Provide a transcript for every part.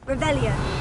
Revelio.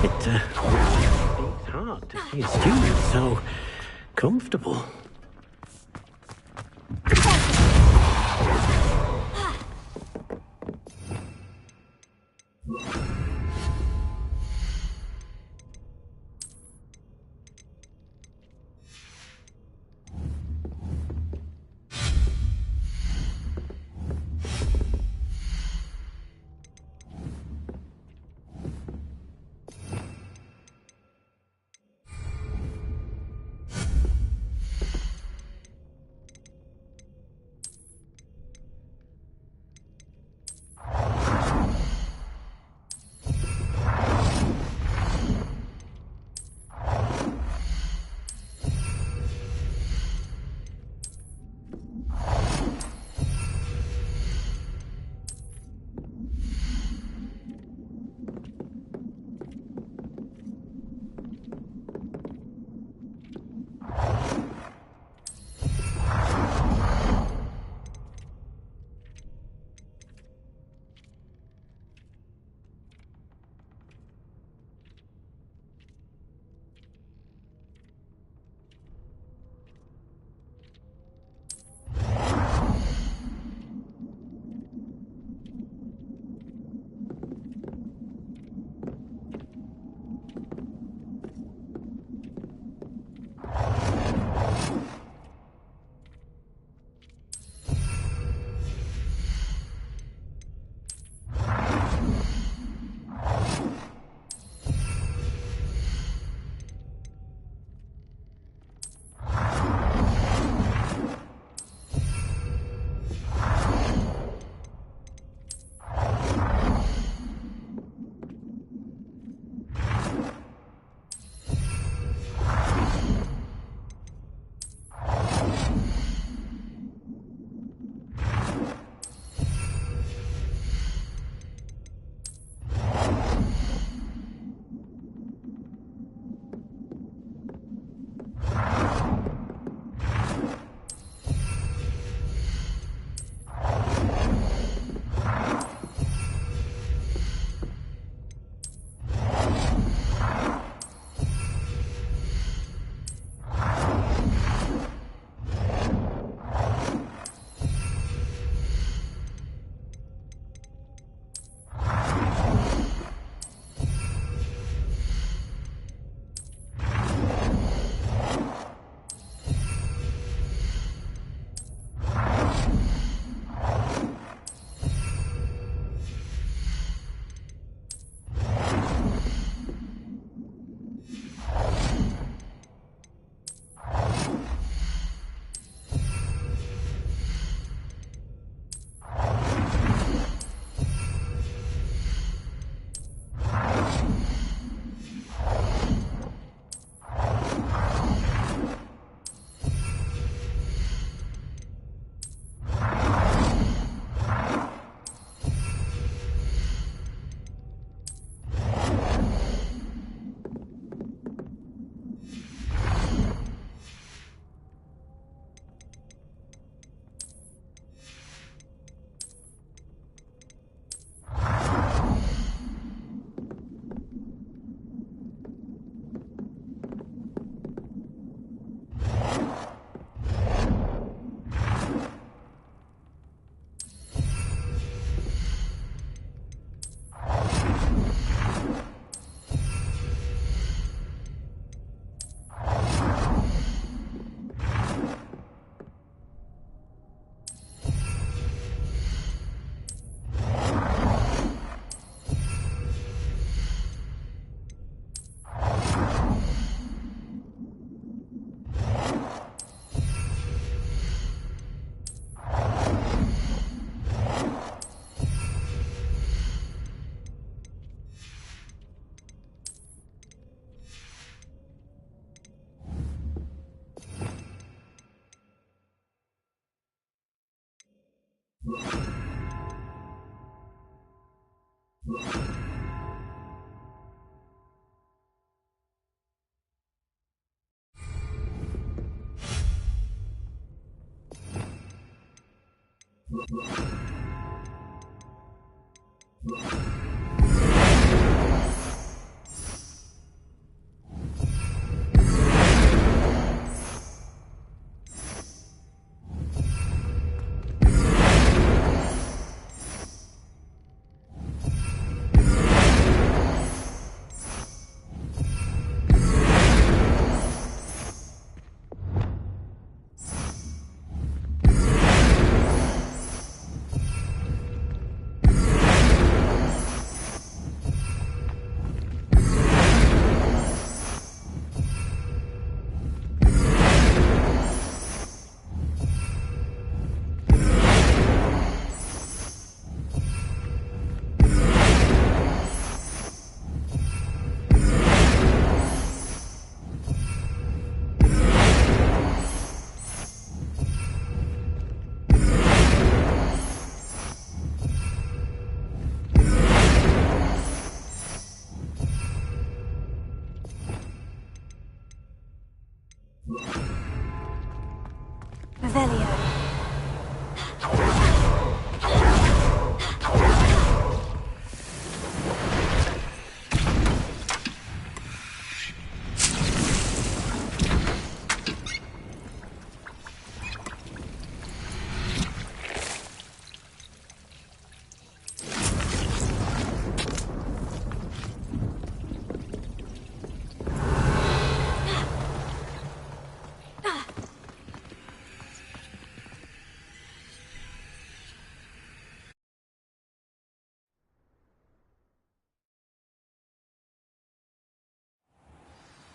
It's hard to see a student so comfortable.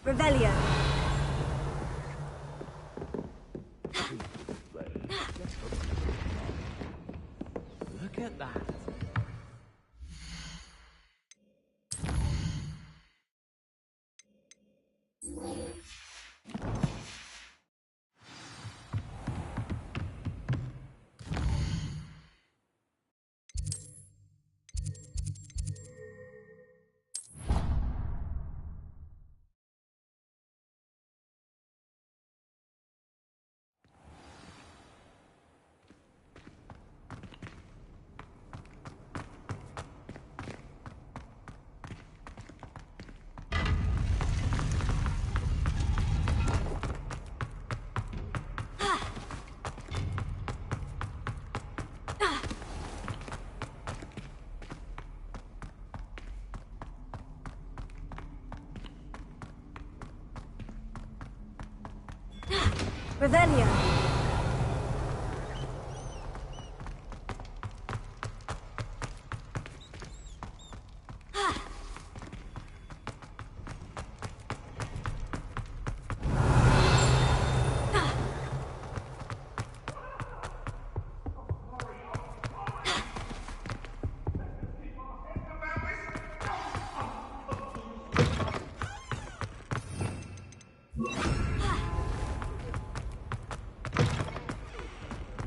Revelio. Look at that. Revelio.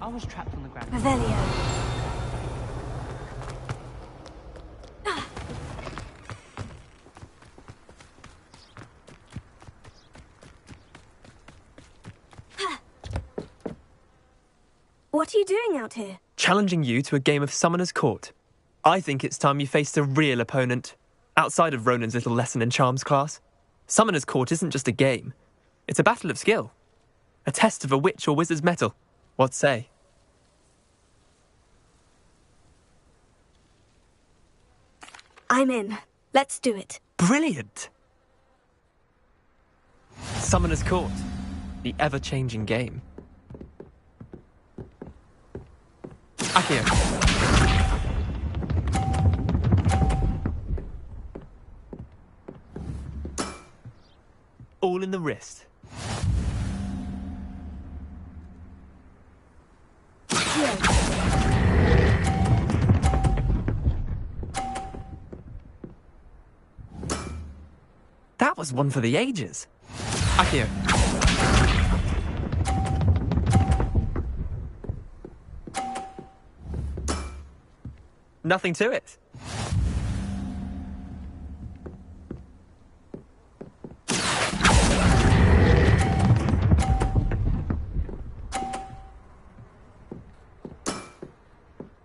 I was trapped on the ground. Revelio. What are you doing out here? Challenging you to a game of Summoner's Court. I think it's time you faced a real opponent, outside of Ronan's little lesson in charms class. Summoner's Court isn't just a game. It's a battle of skill. A test of a witch or wizard's mettle. What say? I'm in. Let's do it. Brilliant! Summoner's Court. The ever-changing game. Accio. All in the wrist. That was one for the ages. Accio. Nothing to it.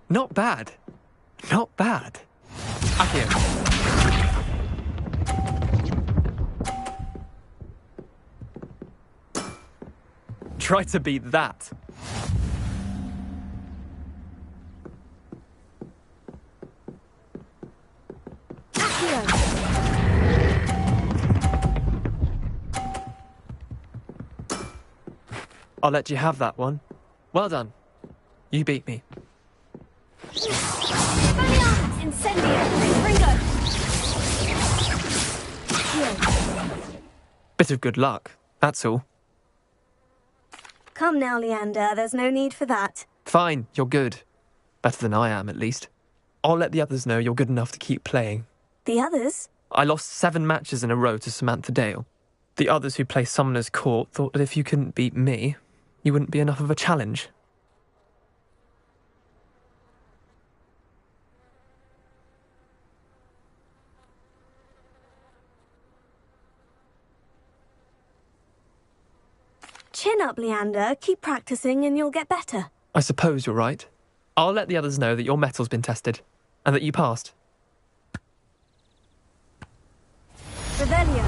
Not bad. Not bad. Accio. Try to beat that. I'll let you have that one. Well done. You beat me. Bit of good luck, that's all. Come now, Leander. There's no need for that. Fine, you're good. Better than I am, at least. I'll let the others know you're good enough to keep playing. The others? I lost 7 matches in a row to Samantha Dale. The others who play Summoner's Court thought that if you couldn't beat me, you wouldn't be enough of a challenge. Chin up, Leander. Keep practicing and you'll get better. I suppose you're right. I'll let the others know that your metal's been tested, and that you passed. Revelio.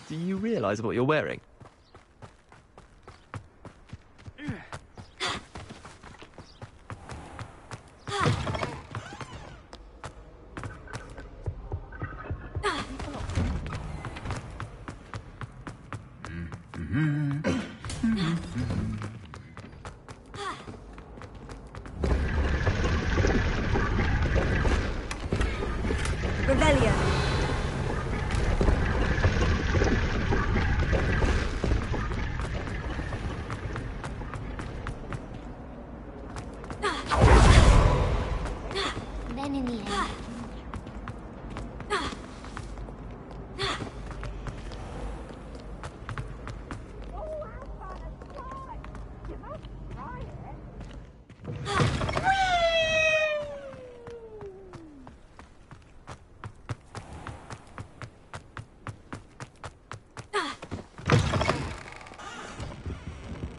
Do you realise what you're wearing? Revelio. Then in the end.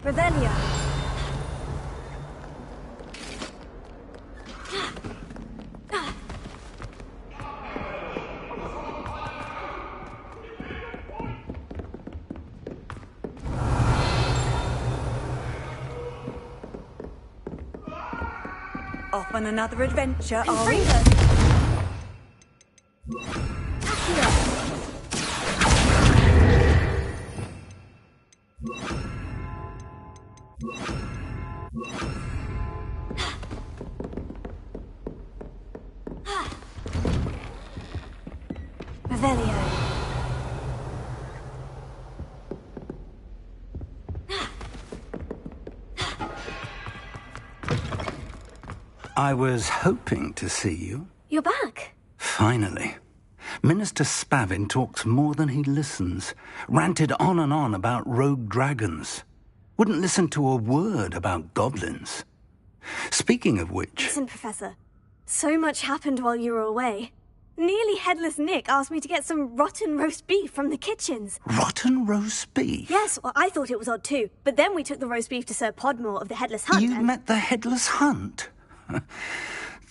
Revelio. Off on another adventure, are we? Revelio. I was hoping to see you. You're back. Finally. Minister Spavin talks more than he listens. Ranted on and on about rogue dragons. Wouldn't listen to a word about goblins. Speaking of which... Listen, Professor. So much happened while you were away. Nearly Headless Nick asked me to get some rotten roast beef from the kitchens. Rotten roast beef? Yes, well, I thought it was odd too. But then we took the roast beef to Sir Podmore of the Headless Hunt. You met the Headless Hunt?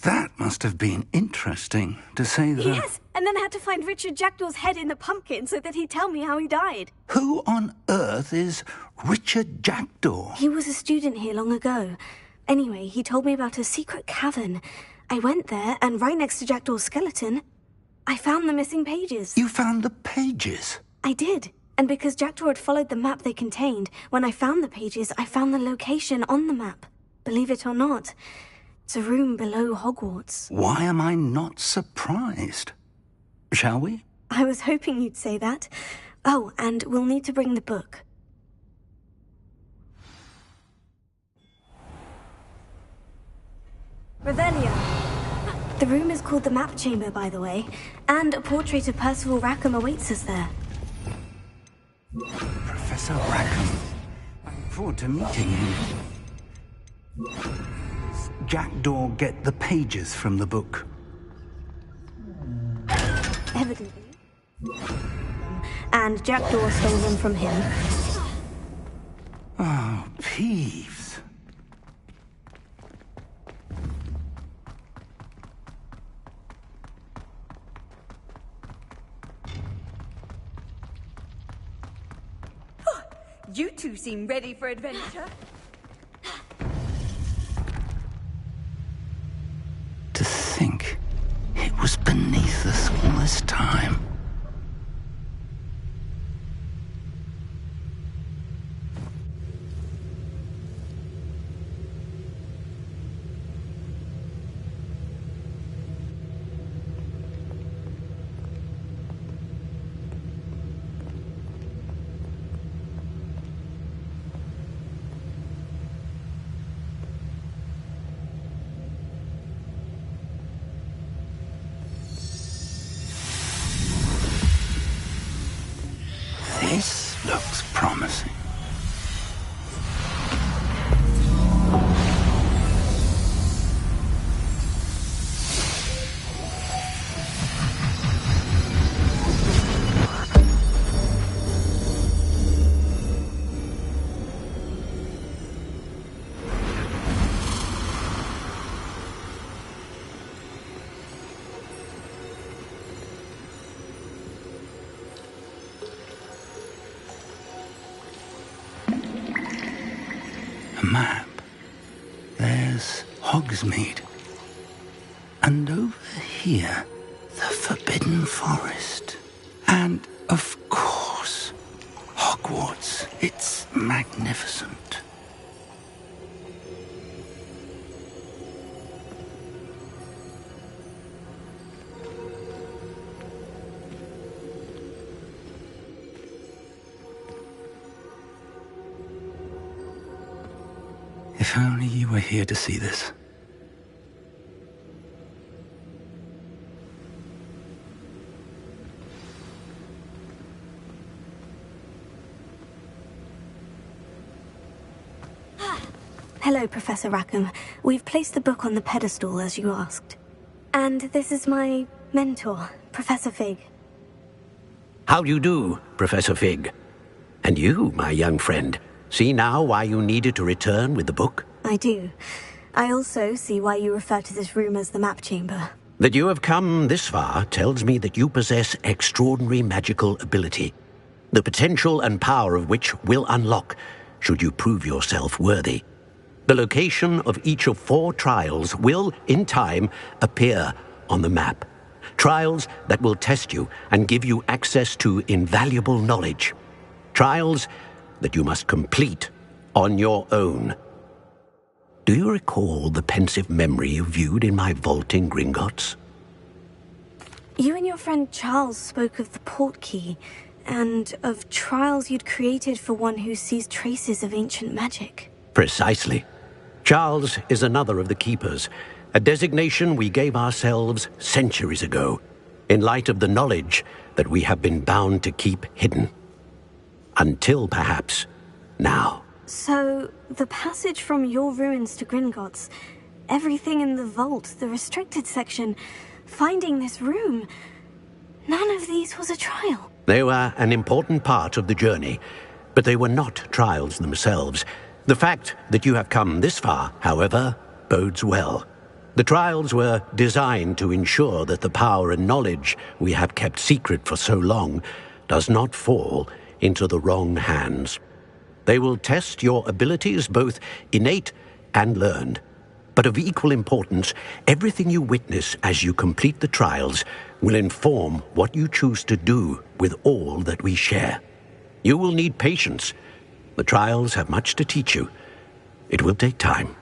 That must have been interesting, to say the... Yes, and then I had to find Richard Jackdaw's head in the pumpkin so that he'd tell me how he died. Who on earth is Richard Jackdaw? He was a student here long ago. Anyway, he told me about a secret cavern. I went there, and right next to Jackdaw's skeleton, I found the missing pages. You found the pages? I did. And because Jackdaw had followed the map they contained, when I found the pages, I found the location on the map. Believe it or not, it's a room below Hogwarts. Why am I not surprised? Shall we? I was hoping you'd say that. Oh, and we'll need to bring the book. Revelio. The room is called the Map Chamber, by the way, and a portrait of Percival Rackham awaits us there. Professor Rackham. I look forward to meeting him. Does Jackdaw get the pages from the book? Evidently. And Jackdaw stole them from him. Oh, Peeves. You two seem ready for adventure. To think it was beneath us all this time. This looks promising. the map, there's Hogsmeade. And over here, the Forbidden Forest. And, of course, Hogwarts. It's magnificent. If only you were here to see this. Hello, Professor Rackham. We've placed the book on the pedestal, as you asked. And this is my mentor, Professor Fig. How do you do, Professor Fig? And you, my young friend, see now why you needed to return with the book? I do. I also see why you refer to this room as the map chamber. That you have come this far tells me that you possess extraordinary magical ability, the potential and power of which will unlock should you prove yourself worthy. The location of each of 4 trials will, in time, appear on the map. Trials that will test you and give you access to invaluable knowledge. Trials that you must complete on your own. Do you recall the pensive memory you viewed in my vault in Gringotts? You and your friend Charles spoke of the portkey, and of trials you'd created for one who sees traces of ancient magic. Precisely. Charles is another of the Keepers, a designation we gave ourselves centuries ago, in light of the knowledge that we have been bound to keep hidden. Until, perhaps, now. So, the passage from your ruins to Gringotts, everything in the vault, the restricted section, finding this room, none of these was a trial. They were an important part of the journey, but they were not trials themselves. The fact that you have come this far, however, bodes well. The trials were designed to ensure that the power and knowledge we have kept secret for so long does not fall into the wrong hands. They will test your abilities, both innate and learned. But of equal importance, everything you witness as you complete the trials will inform what you choose to do with all that we share. You will need patience. The trials have much to teach you. It will take time.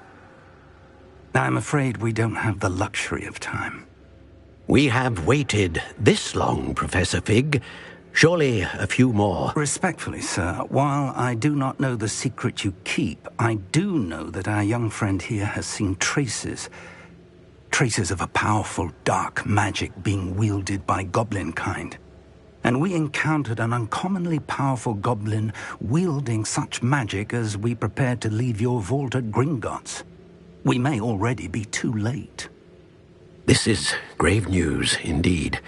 I'm afraid we don't have the luxury of time. We have waited this long, Professor Fig. Surely a few more. Respectfully, sir, while I do not know the secret you keep, I do know that our young friend here has seen traces of a powerful dark magic being wielded by goblin kind. And we encountered an uncommonly powerful goblin wielding such magic as we prepared to leave your vault at Gringotts. We may already be too late. This is grave news indeed.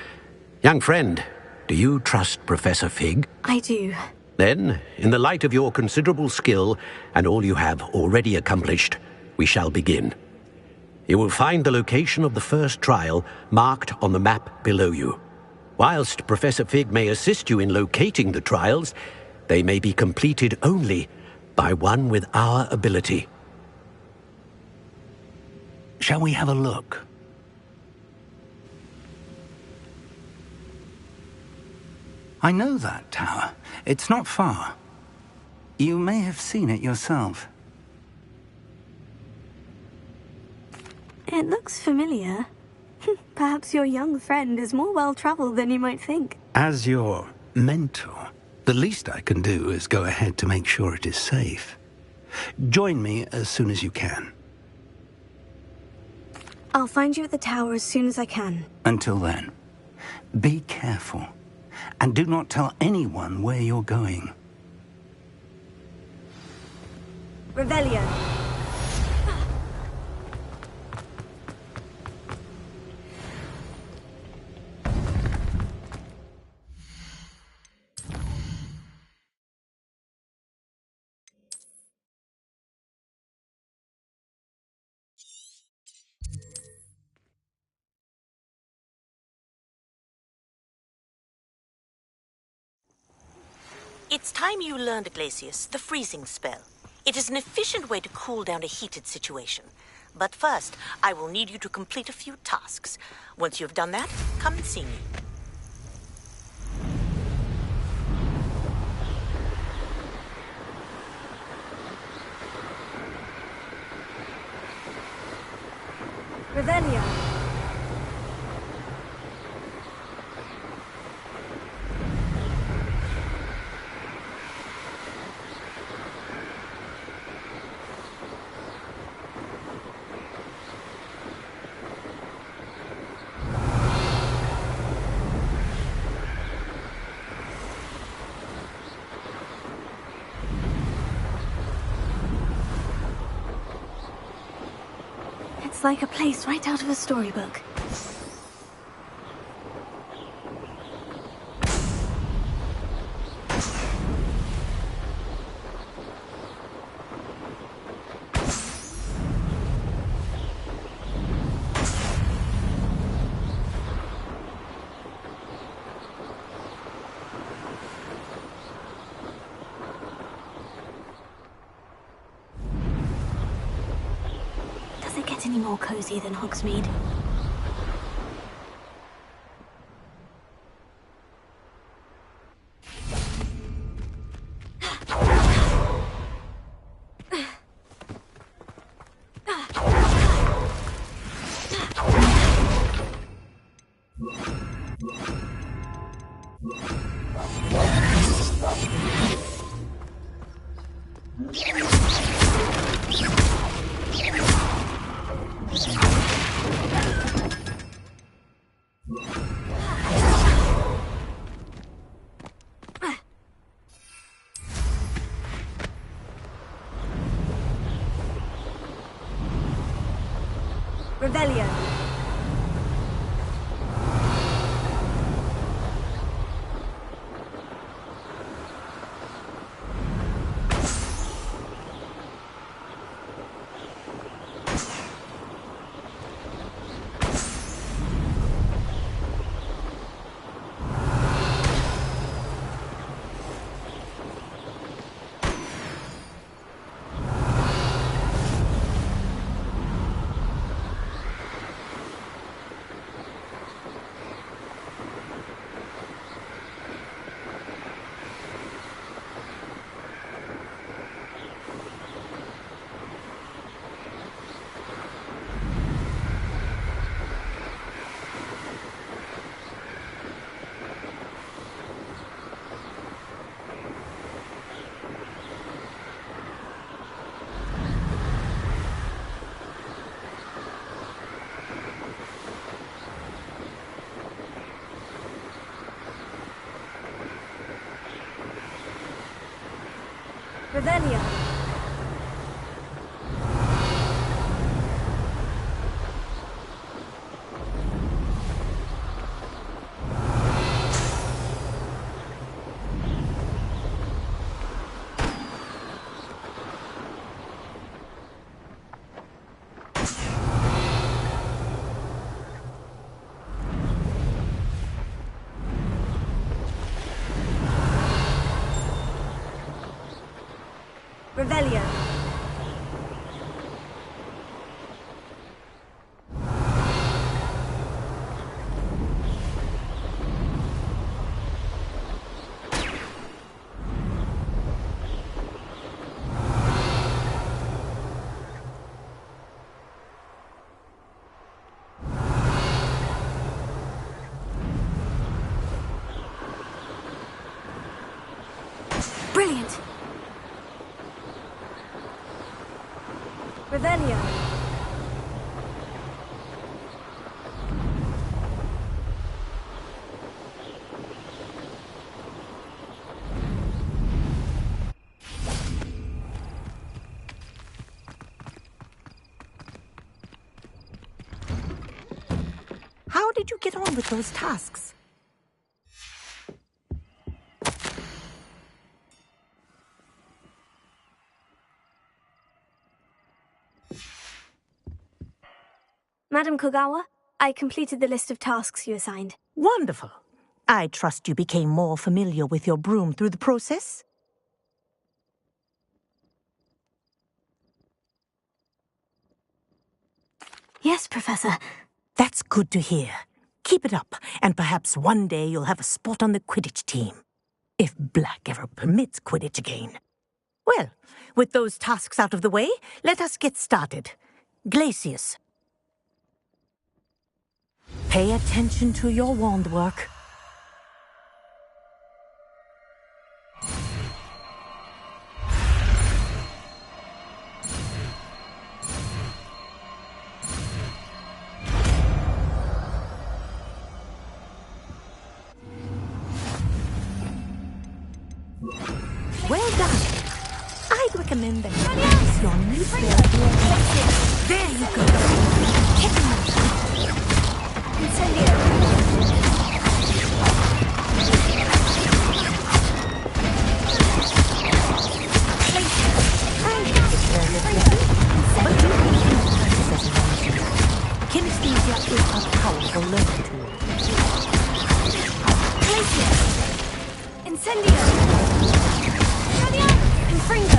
Young friend, do you trust Professor Fig? I do. Then, in the light of your considerable skill and all you have already accomplished, we shall begin. You will find the location of the first trial marked on the map below you. Whilst Professor Fig may assist you in locating the trials, they may be completed only by one with our ability. Shall we have a look? I know that tower. It's not far. You may have seen it yourself. It looks familiar. Perhaps your young friend is more well-traveled than you might think. As your mentor, the least I can do is go ahead to make sure it is safe. Join me as soon as you can. I'll find you at the tower as soon as I can. Until then, be careful. And do not tell anyone where you're going. Revelio. It's time you learned, Glacius, the freezing spell. It is an efficient way to cool down a heated situation. But first, I will need you to complete a few tasks. Once you have done that, come and see me. Revelio. It's like a place right out of a storybook. Does it get any more cozy than Hogsmeade? Revelio. Revelio. Revelio. Brilliant. Revelio. How did you get on with those tasks? Madam Kogawa, I completed the list of tasks you assigned. Wonderful. I trust you became more familiar with your broom through the process? Yes, Professor. That's good to hear. Keep it up, and perhaps one day you'll have a spot on the Quidditch team. If Black ever permits Quidditch again. Well, with those tasks out of the way, let us get started. Glacius. Pay attention to your wand work. Well done. I'd recommend that you place your new spell here. There you go. Incendio. Kinesthesia is a powerful learning tool. Incendio. Confringo.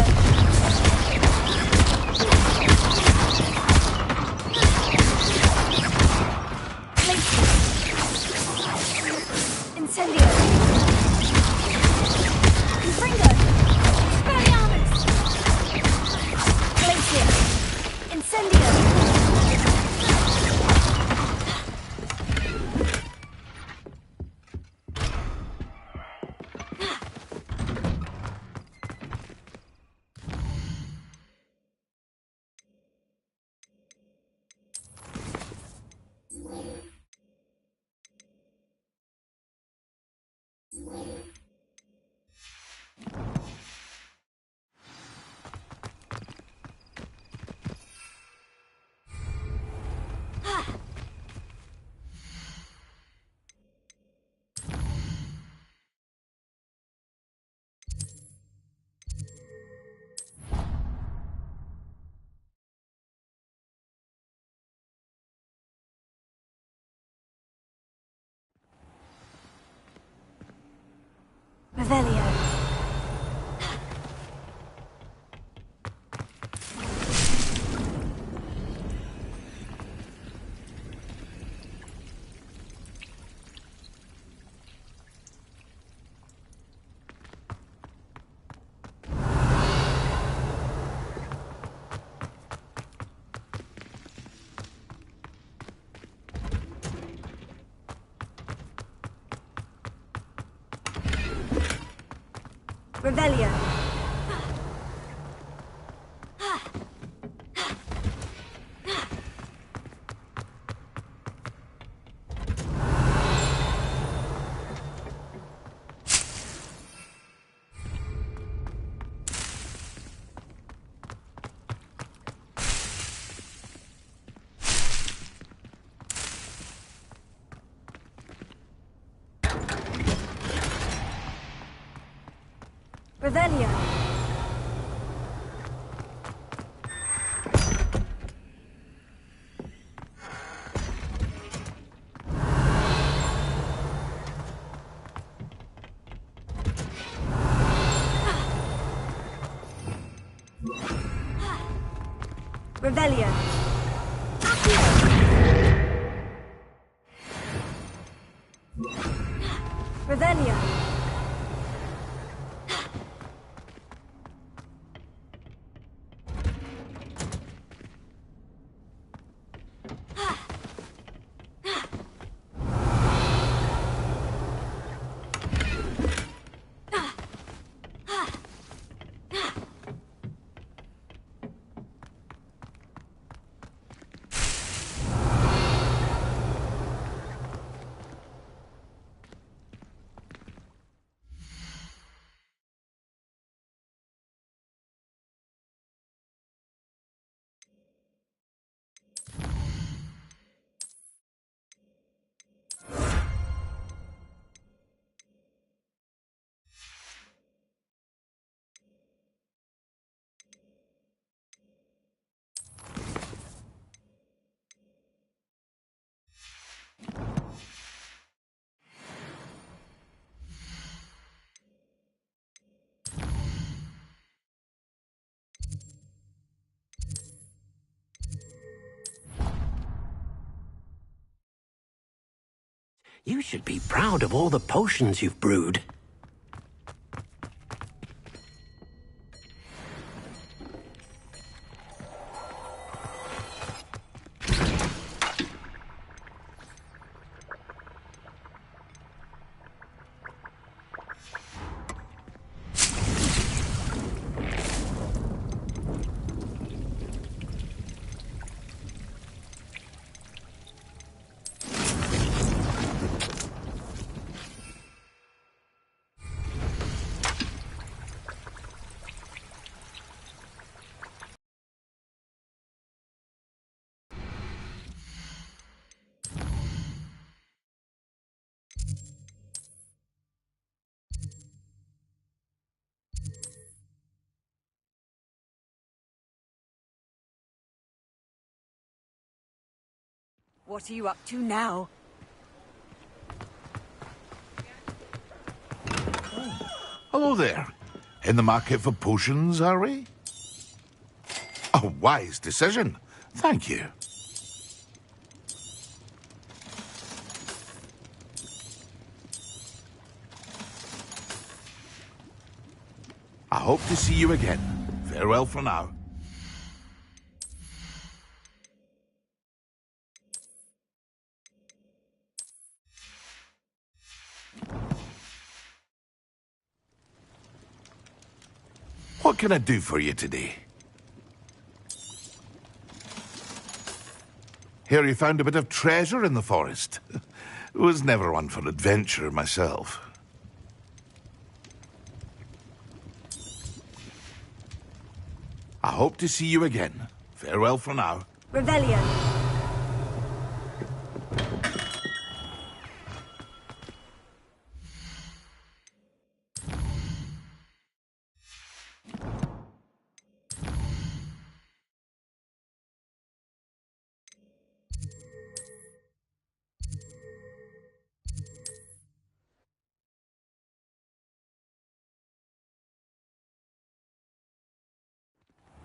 Incendio. Confringo. Expelliarmus. Glacier. Incendio. Revelio. Revelio. Revelio. Revelio. Revelio. You should be proud of all the potions you've brewed. What are you up to now? Hello there. In the market for potions, are we? A wise decision. Thank you. I hope to see you again. Farewell for now. What can I do for you today? Hear you found a bit of treasure in the forest. Was never one for adventure myself. I hope to see you again. Farewell for now. Revelio.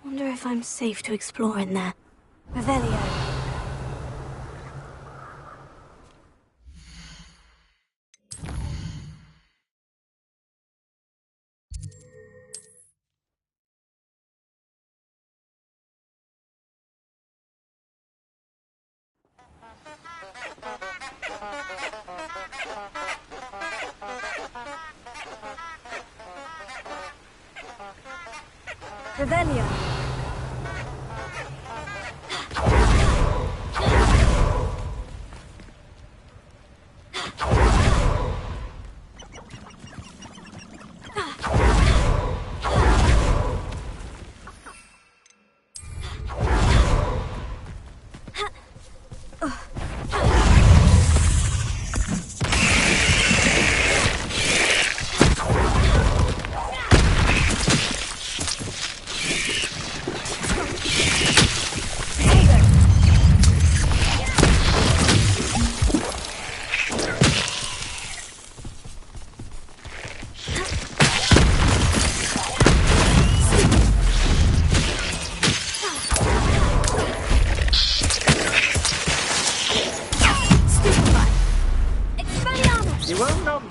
Wonder if I'm safe to explore in there. Revelio. Revelio.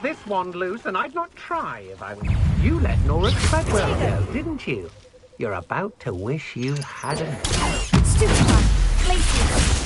This wand loose, and I'd not try if I were you. You let Nora Treadwell go, didn't you? You're about to wish you hadn't. Stupefy. Glacier.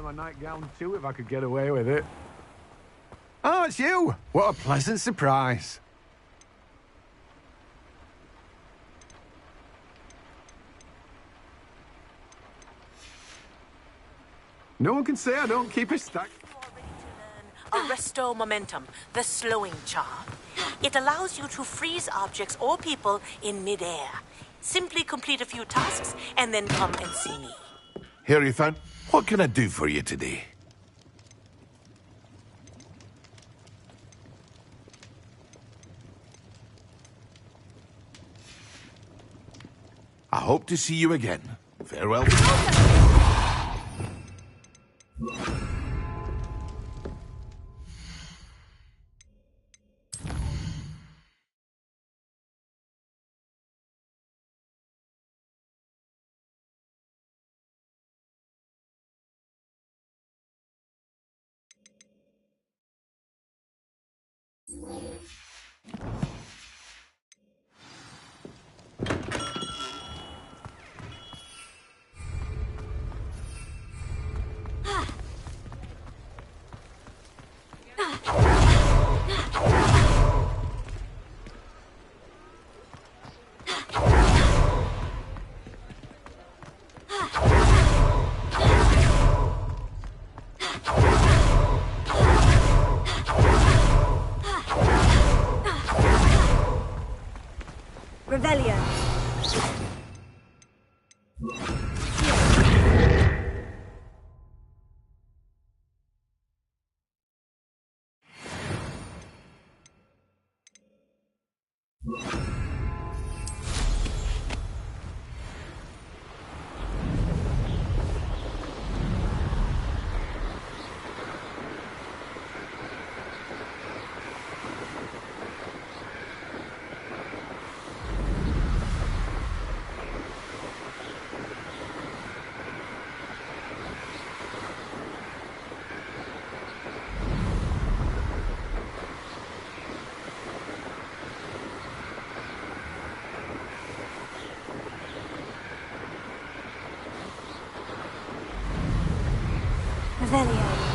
my nightgown too if I could get away with it. Oh, it's you! What a pleasant surprise. No one can say I don't keep a stack. Arresto momentum, the slowing charm. It allows you to freeze objects or people in midair. Simply complete a few tasks and then come and see me. Hierophant, what can I do for you today? I hope to see you again. Farewell. Revelio. Revelio.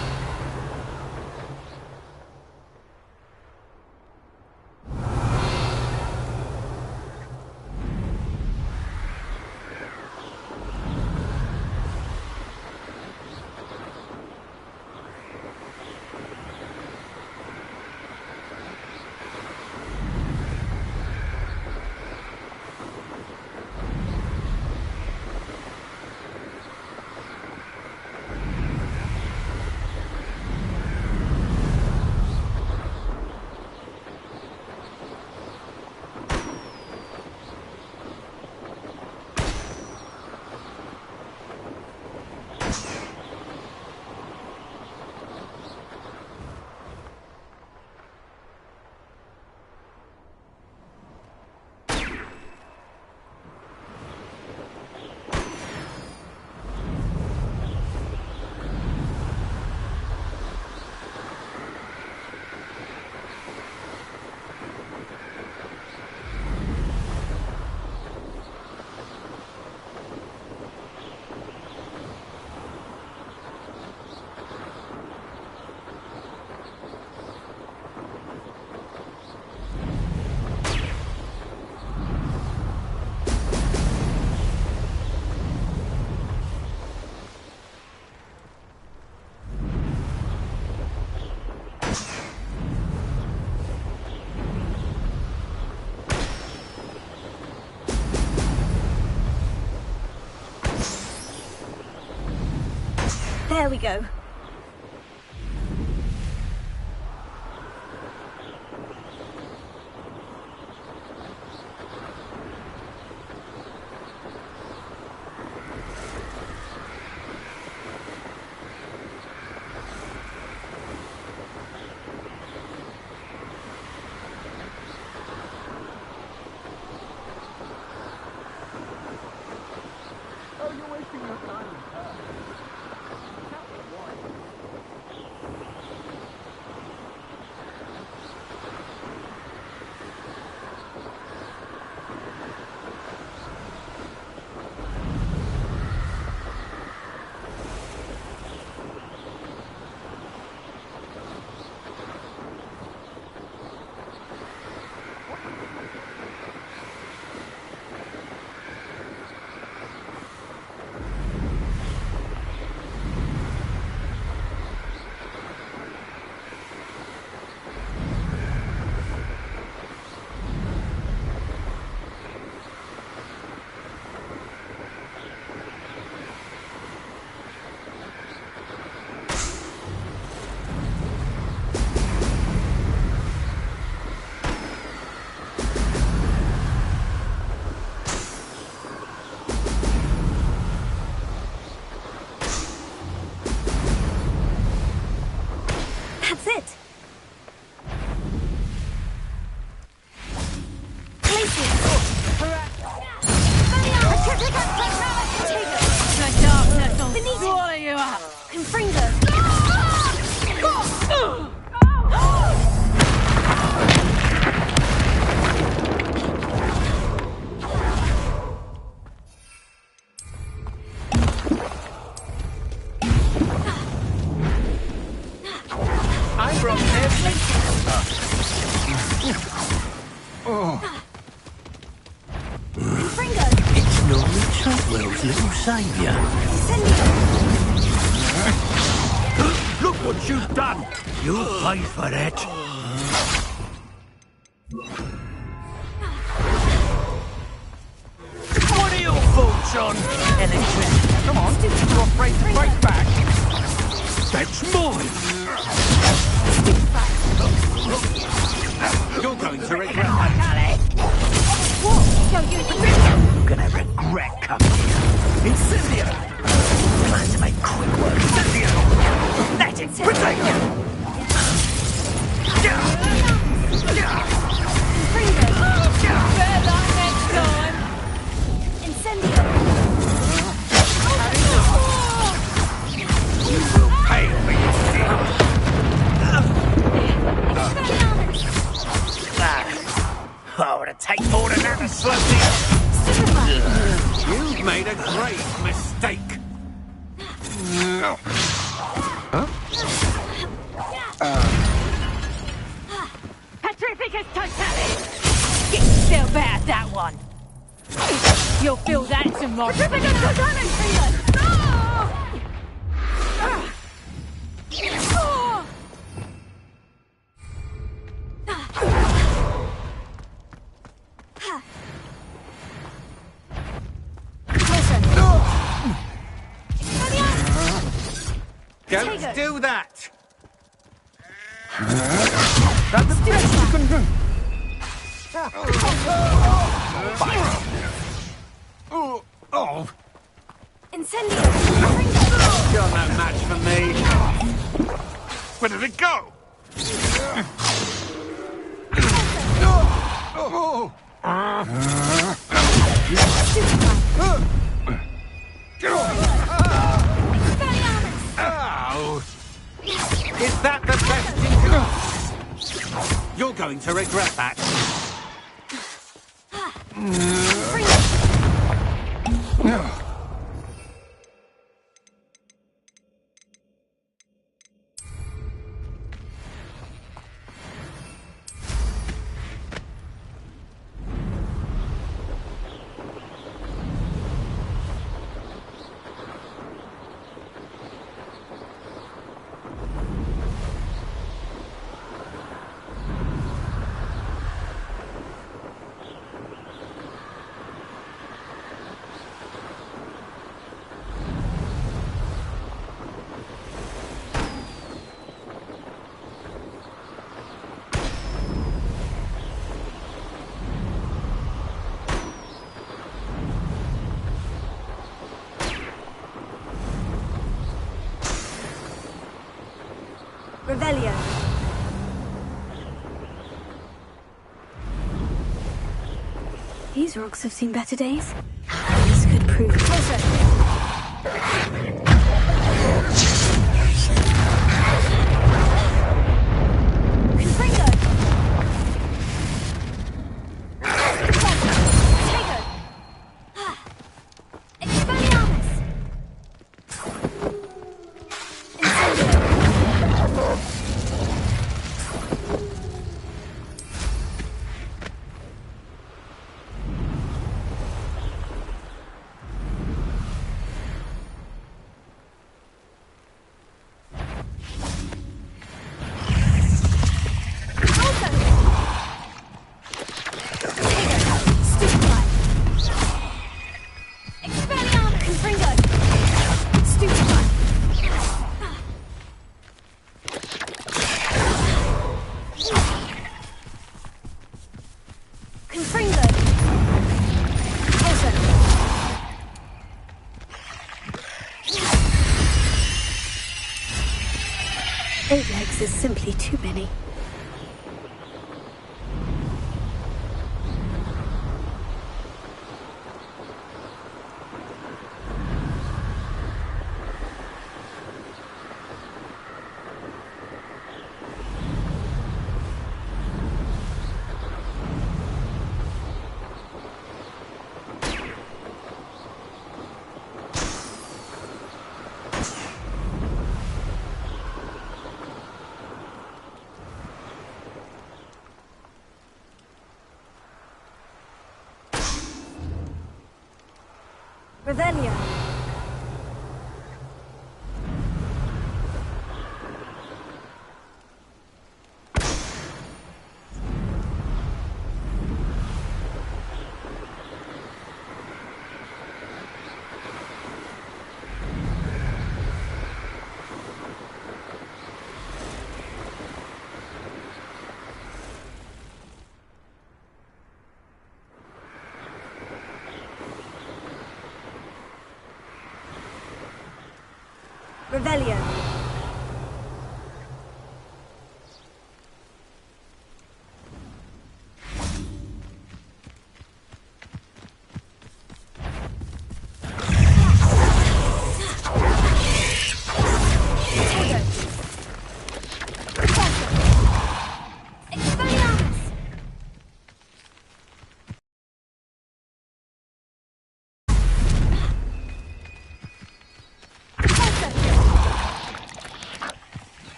There we go. Oh, you're wasting your time. World's little saviour. Look what you've done! You'll pay for that. What are your thoughts on electricity? Come on, you're afraid to fight back. That's mine! You're going to regret that. You're gonna regret coming here. Incendio! Plan to make quick work. Incendio! That's it! Protect You will pay for your sins. I would have taken more than that to slow down. You've made a grave mistake. Petrificus totalis! Get still bad, that one! You'll feel that tomorrow. Petrificus totalis! Don't do that! That's the best you can do! Oh! Incendio! You're no match for me. Where did it go? Ow! Is that the best you can... You're going to regret that. Revelio. These rocks have seen better days. This could prove is simply too many. Revelio. Revelio.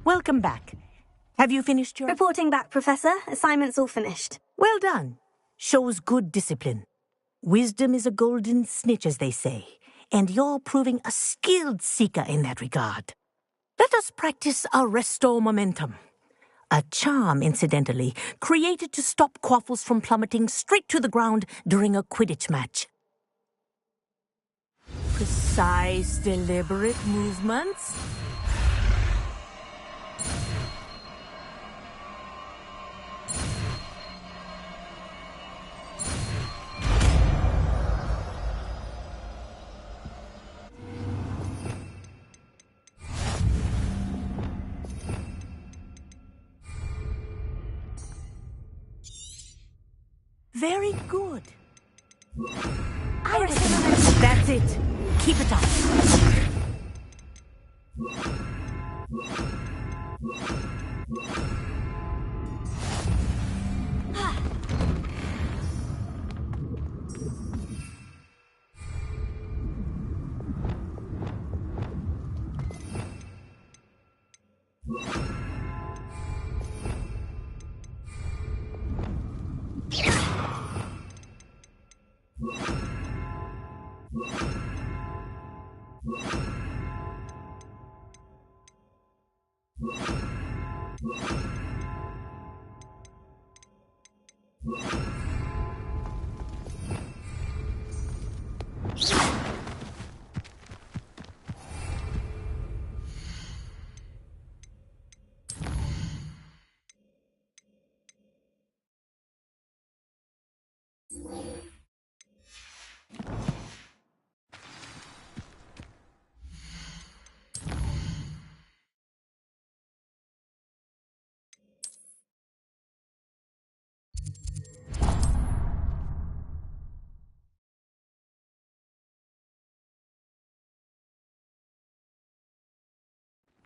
Welcome back. Have you finished your... Reporting back, Professor. Assignment's all finished. Well done. Shows good discipline. Wisdom is a golden snitch, as they say, and you're proving a skilled seeker in that regard. Let us practice Arresto Momentum. A charm, incidentally, created to stop quaffles from plummeting straight to the ground during a Quidditch match. Precise, deliberate movements. Very good. That's it. Keep it up.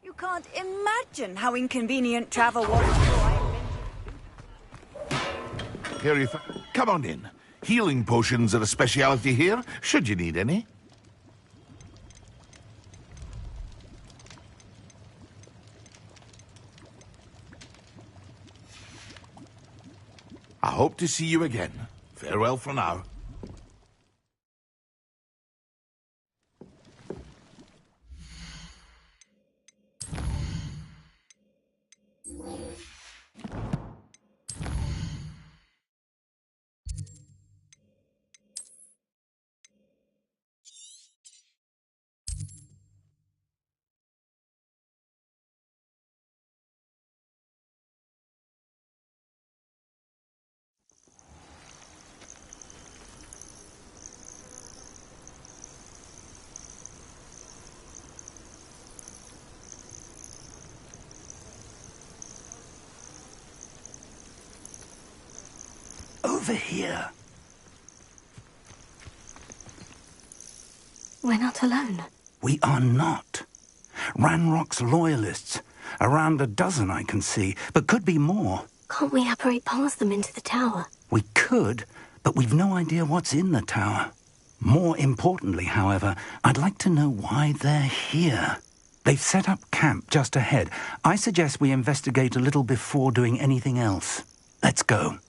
You can't imagine how inconvenient travel was before I Come on in. Healing potions are a speciality here, should you need any. I hope to see you again. Farewell for now. Over here. We're not alone. We are not. Ranrock's loyalists. Around a dozen I can see, but could be more. Can't we apparate past them into the tower? We could, but we've no idea what's in the tower. More importantly, however, I'd like to know why they're here. They've set up camp just ahead. I suggest we investigate a little before doing anything else. Let's go.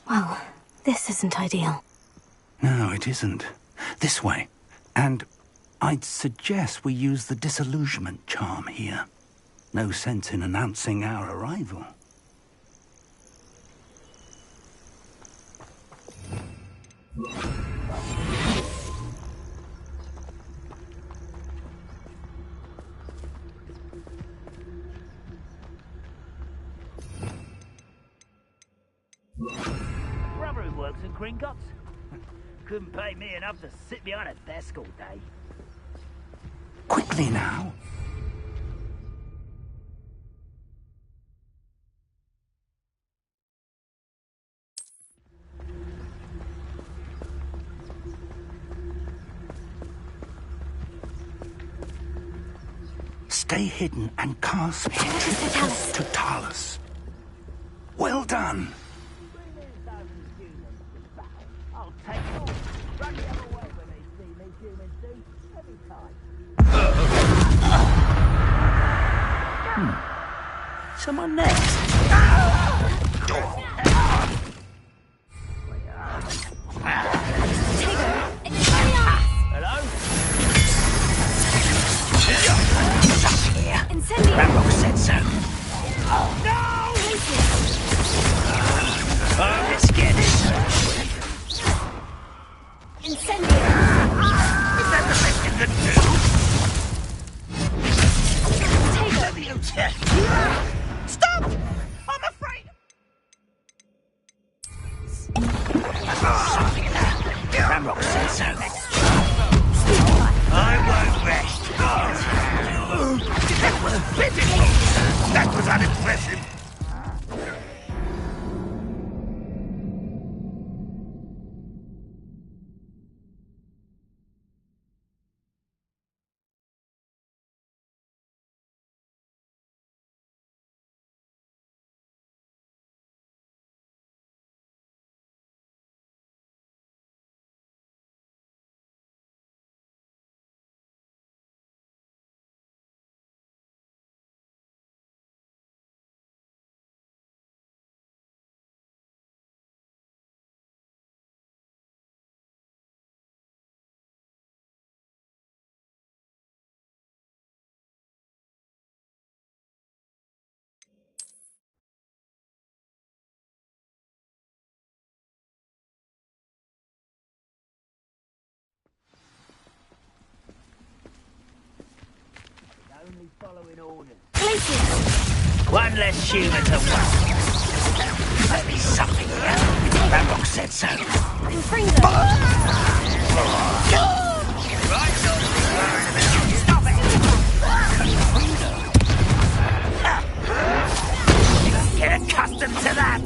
Well, this isn't ideal. No, it isn't. This way. And I'd suggest we use the disillusionment charm here. No sense in announcing our arrival. Brother who works at Gringotts. Couldn't pay me enough to sit behind a desk all day. Quickly now. Stay hidden and cast to Talus. Well done. I'll take it all. Run the other way when they see me, humans do. Every time. Someone next. Hello? Incendio! Ranrock said so. No! Let's get this. Incendio! Is that the best you could do? Stop! I'm afraid. Ranrock said so. I won't rest. That was pitiful! That was unimpressive! Only following orders. One less human to worry. Must be something here. Ranrock said so. Confringo! Stop it! Get accustomed to that!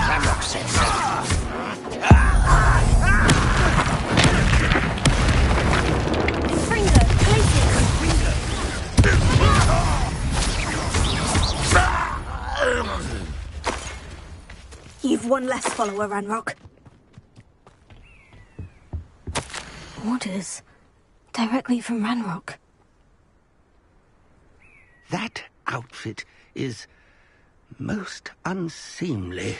Ranrock said so. One less follower, Ranrock. Orders directly from Ranrock. That outfit is most unseemly.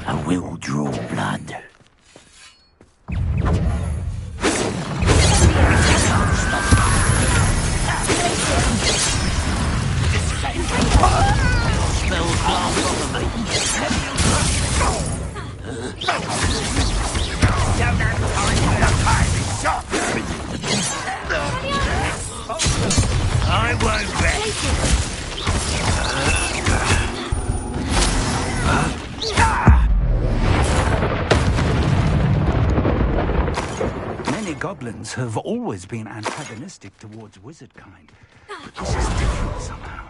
I will draw blood. I won't rest. Many goblins have always been antagonistic towards wizard kind, but this is different somehow.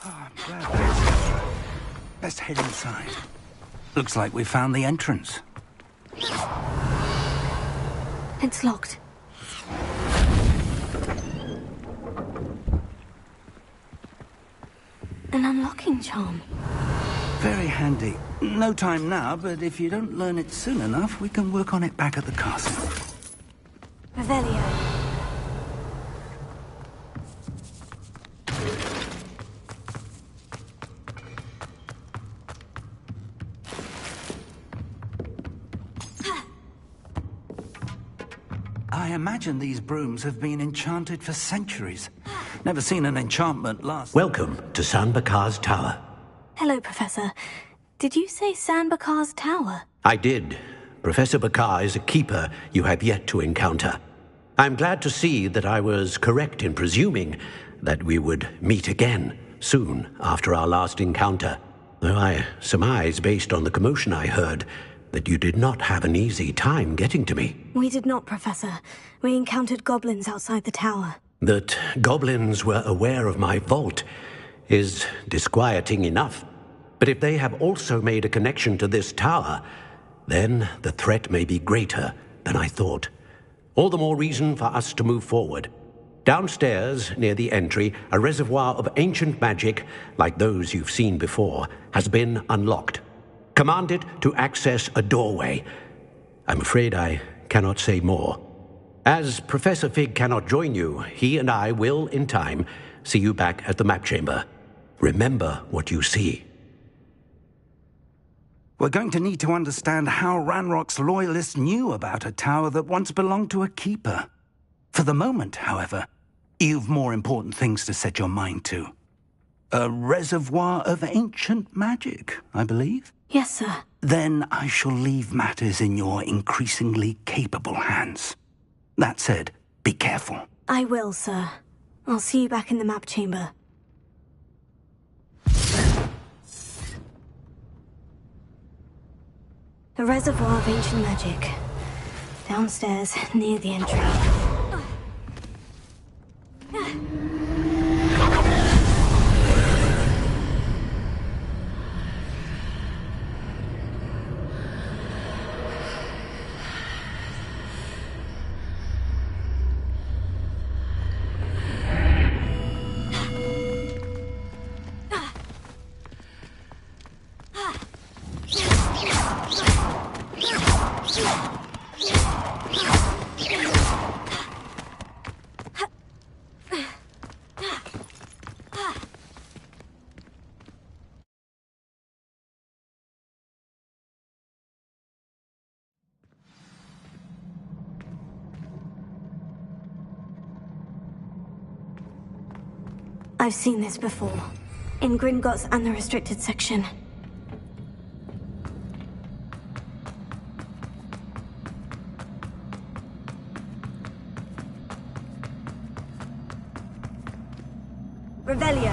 I'm glad that's over. Let's head inside. Looks like we found the entrance. It's locked. An unlocking charm. Very handy. No time now, but if you don't learn it soon enough, we can work on it back at the castle. Revelio. I imagine these brooms have been enchanted for centuries. Never seen an enchantment last. Welcome to San Bakar's Tower. Hello, Professor. Did you say San Bakar's Tower? I did. Professor Bakar is a keeper you have yet to encounter. I'm glad to see that I was correct in presuming that we would meet again soon after our last encounter, though I surmise, based on the commotion I heard, that you did not have an easy time getting to me. We did not, Professor. We encountered goblins outside the tower. That goblins were aware of my vault is disquieting enough. But if they have also made a connection to this tower, then the threat may be greater than I thought. All the more reason for us to move forward. Downstairs, near the entry, a reservoir of ancient magic, like those you've seen before, has been unlocked. Command it to access a doorway. I'm afraid I cannot say more. As Professor Fig cannot join you, he and I will, in time, see you back at the map chamber. Remember what you see. We're going to need to understand how Ranrock's loyalists knew about a tower that once belonged to a keeper. For the moment, however, you've more important things to set your mind to. A reservoir of ancient magic, I believe? Yes, sir. Then I shall leave matters in your increasingly capable hands. That said, be careful. I will, sir. I'll see you back in the map chamber. A reservoir of ancient magic. Downstairs, near the entry. I've seen this before. In Gringotts and the restricted section. Revelio.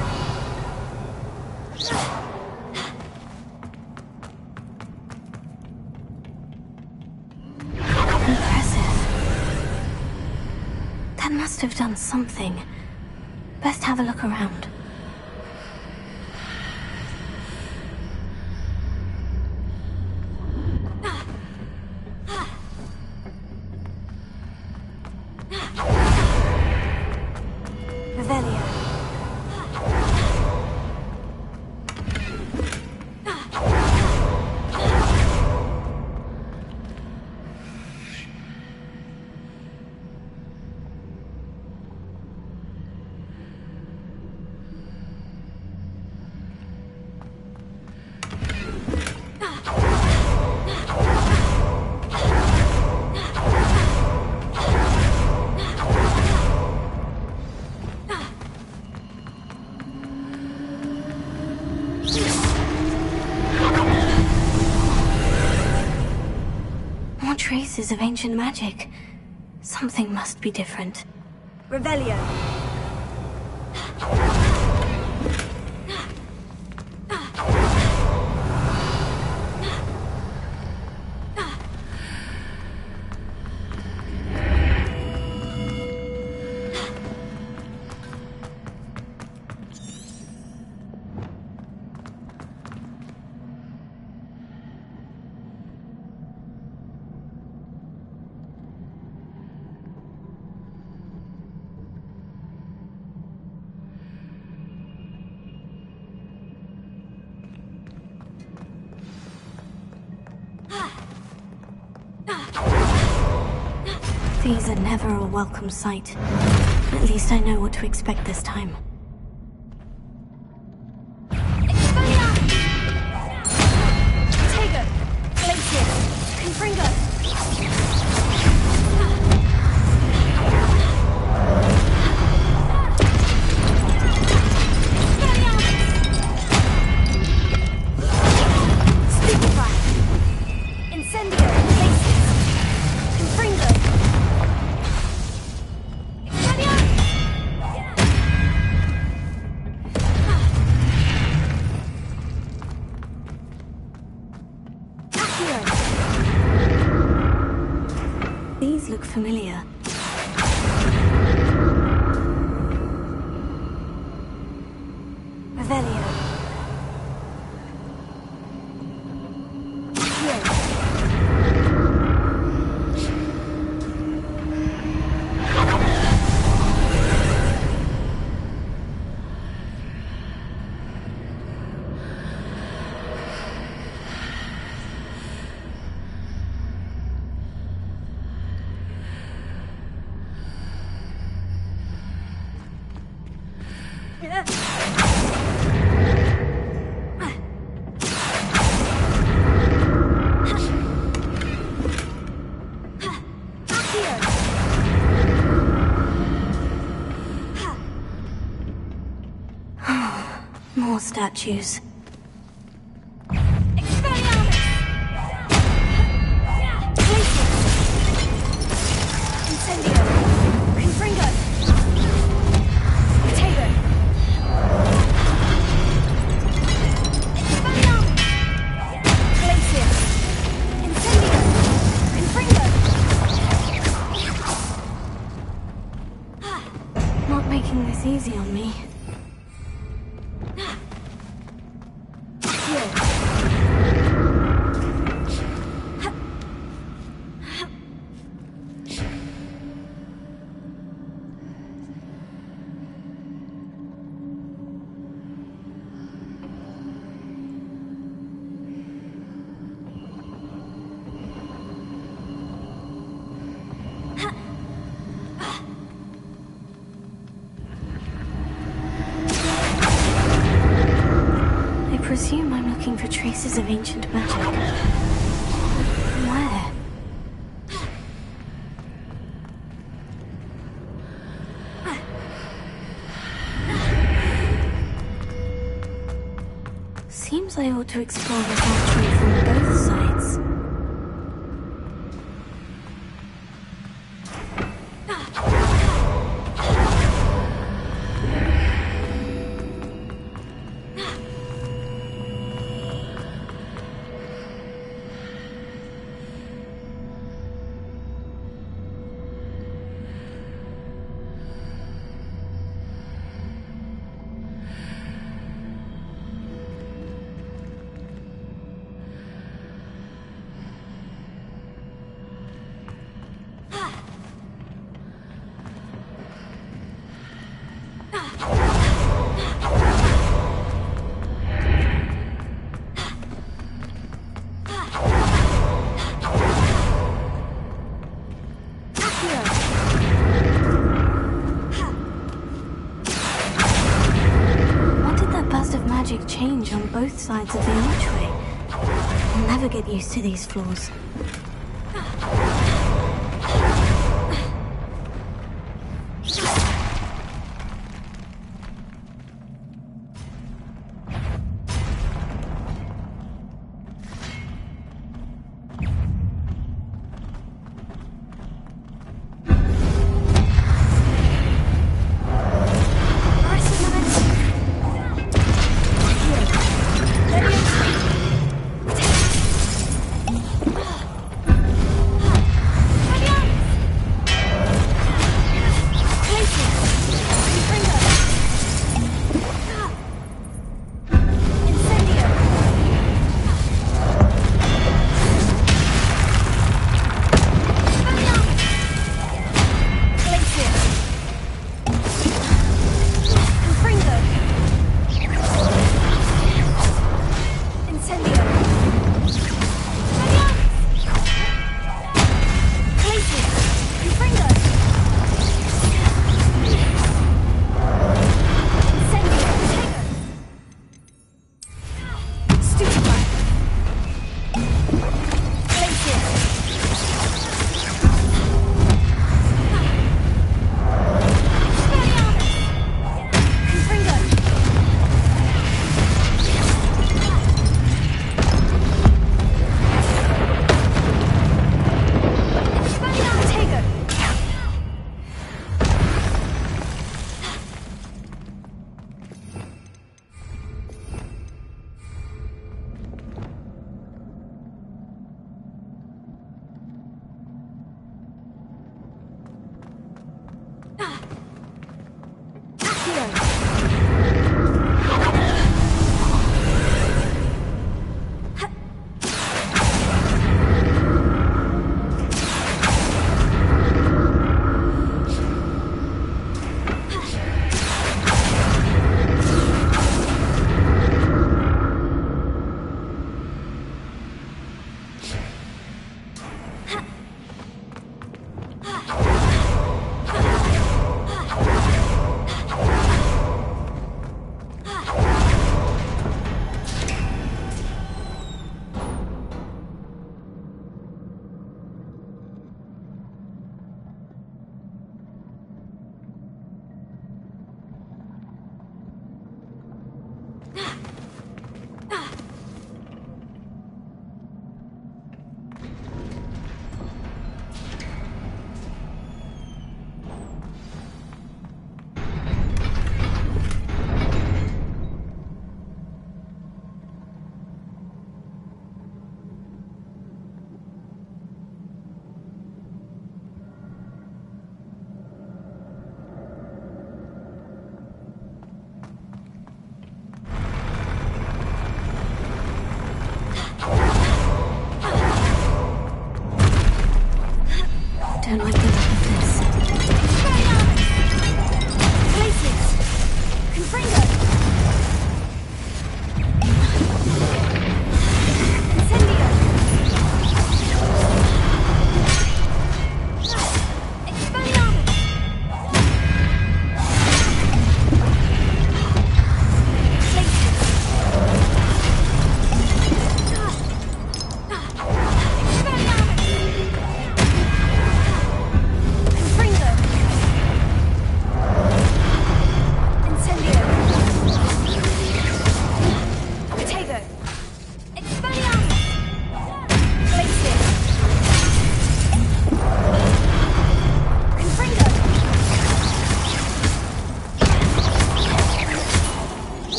Impressive. That must have done something. Best have a look around. Revelio. Traces of ancient magic. Something must be different. Revelio. These are never a welcome sight. At least I know what to expect this time. These look familiar. Revelio. More statues. Not making this easy on me. I presume I'm looking for traces of ancient magic. Where? Seems I ought to explore this archway from both sides. change on both sides of the archway. I'll never get used to these floors.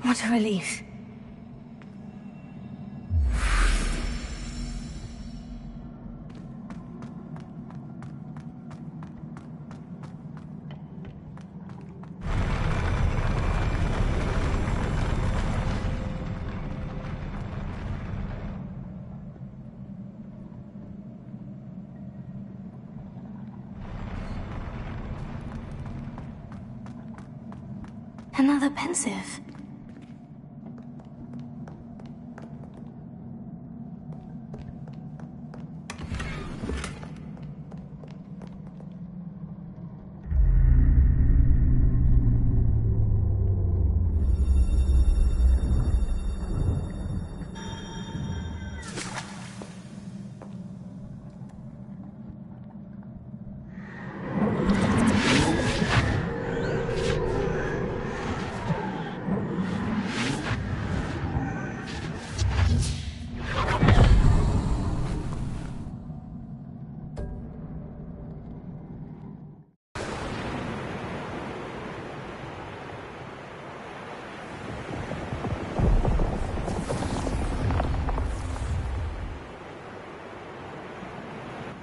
What a relief. Another pensive.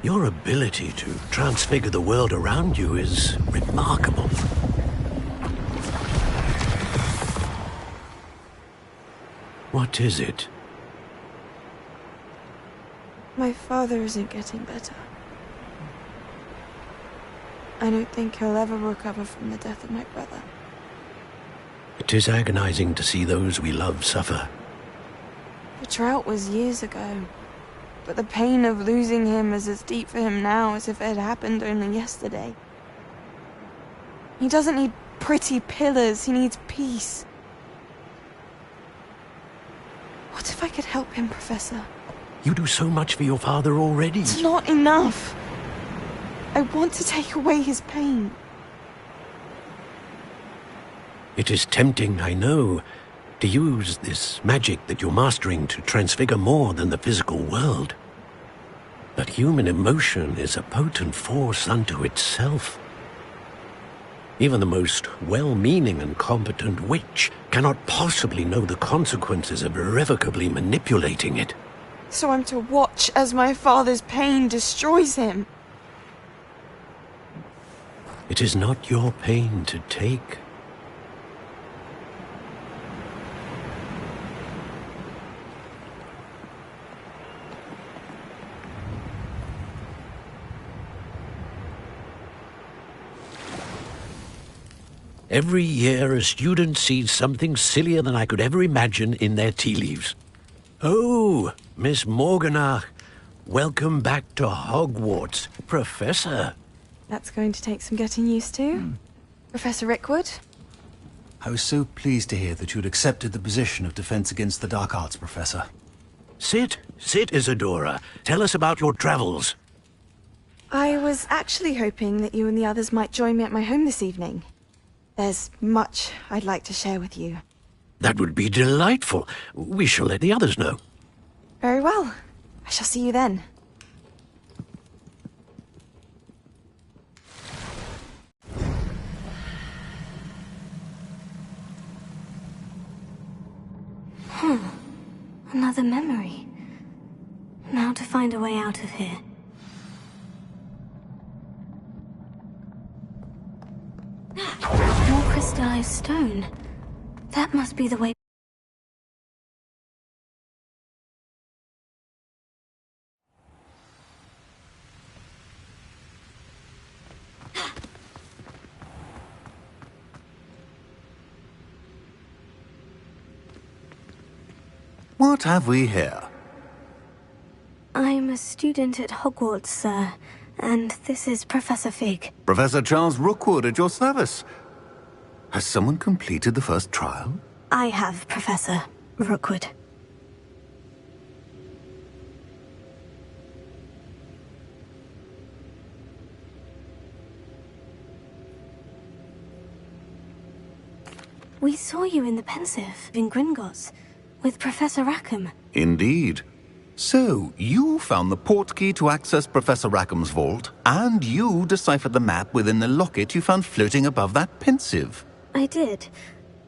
Your ability to transfigure the world around you is remarkable. What is it? My father isn't getting better. I don't think he'll ever recover from the death of my brother. It is agonizing to see those we love suffer. The drought was years ago, but the pain of losing him is as deep for him now as if it had happened only yesterday. He doesn't need pretty pillars, he needs peace. What if I could help him, Professor? You do so much for your father already. It's not enough. I want to take away his pain. It is tempting, I know, to use this magic that you're mastering to transfigure more than the physical world. But human emotion is a potent force unto itself. Even the most well-meaning and competent witch cannot possibly know the consequences of irrevocably manipulating it. So I'm to watch as my father's pain destroys him. It is not your pain to take. Every year, a student sees something sillier than I could ever imagine in their tea leaves. Oh, Miss Morganach, welcome back to Hogwarts, Professor. That's going to take some getting used to. Professor Rickwood? I was so pleased to hear that you had accepted the position of Defense Against the Dark Arts, Professor. Sit, Isadora. Tell us about your travels. I was actually hoping that you and the others might join me at my home this evening. There's much I'd like to share with you. That would be delightful. We shall let the others know. Very well. I shall see you then. Another memory. Now to find a way out of here. More crystallized stone. That must be the way. What have we here? I'm a student at Hogwarts, sir, and this is Professor Fig. Professor Charles Rookwood at your service. Has someone completed the first trial? I have, Professor Rookwood. We saw you in the Pensive in Gringotts with Professor Rackham. Indeed. So, you found the portkey to access Professor Rackham's vault, and you deciphered the map within the locket you found floating above that Pensive. I did.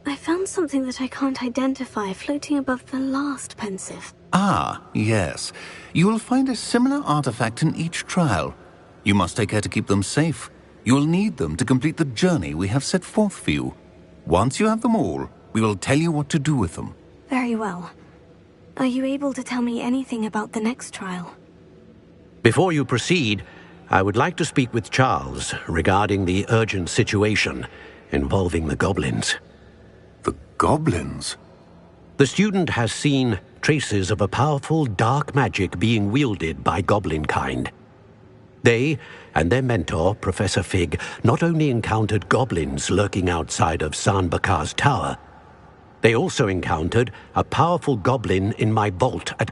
I found something that I can't identify floating above the last pensive. Ah, yes. You will find a similar artifact in each trial. You must take care to keep them safe. You will need them to complete the journey we have set forth for you. Once you have them all, we will tell you what to do with them. Very well. Are you able to tell me anything about the next trial? Before you proceed, I would like to speak with Charles regarding the urgent situation involving the goblins. The goblins? The student has seen traces of a powerful dark magic being wielded by goblin kind. They and their mentor, Professor Fig, not only encountered goblins lurking outside of San Bakar's tower, they also encountered a powerful goblin in my vault at...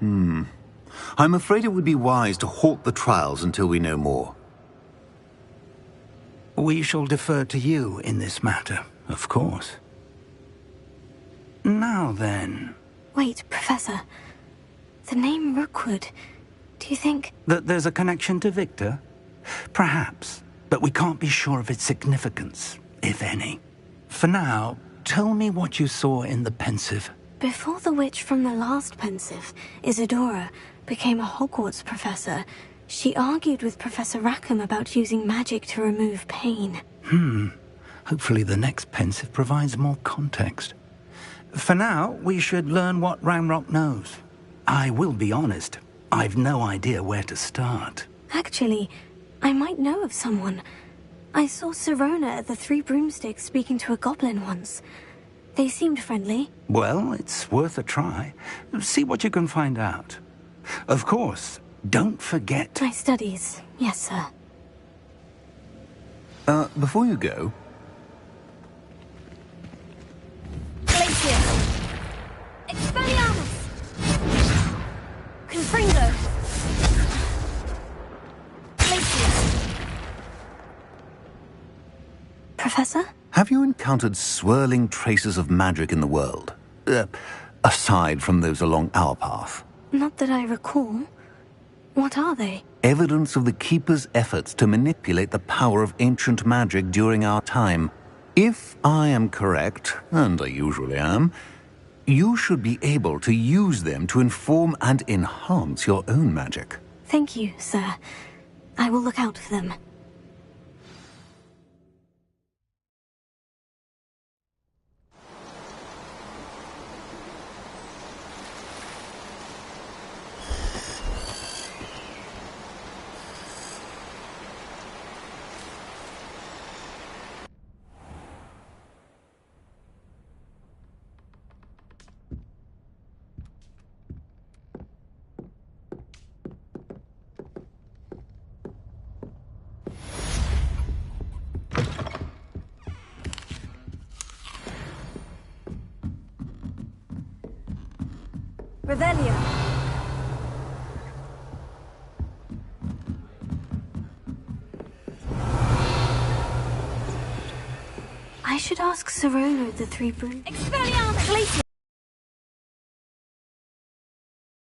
I'm afraid it would be wise to halt the trials until we know more. We shall defer to you in this matter, of course. Now then... Wait, Professor. The name Rookwood. Do you think... That there's a connection to Victor? Perhaps, but we can't be sure of its significance, if any. For now, tell me what you saw in the pensive. Before the witch from the last pensive, Isadora, became a Hogwarts professor, she argued with Professor Rackham about using magic to remove pain. Hopefully the next pensive provides more context. For now, we should learn what Ranrock knows. I will be honest, I've no idea where to start. Actually, I might know of someone. I saw Sirona at the Three Broomsticks speaking to a goblin once. They seemed friendly. Well, it's worth a try. See what you can find out. Of course, don't forget... My studies, yes, sir. Before you go... Glacier! Expelliarmus! Confringo! Glacier! Professor? Have you encountered swirling traces of magic in the world? Aside from those along our path? Not that I recall. What are they? Evidence of the Keeper's efforts to manipulate the power of ancient magic during our time. If I am correct, and I usually am, you should be able to use them to inform and enhance your own magic. Thank you, sir. I will look out for them. Revelio. I should ask Sirona the Three Broom... Expelliarmus! Glacier!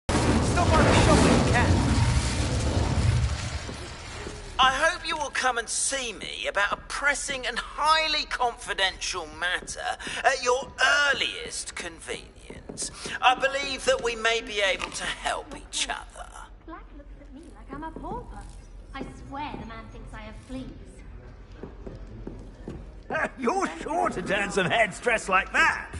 Stop by the shop when you can. I hope you will come and see me about a pressing and highly confidential matter at your earliest convenience. I believe that we may be able to help each other. Black looks at me like I'm a pauper. I swear the man thinks I have fleas. You're sure to turn some heads dressed like that.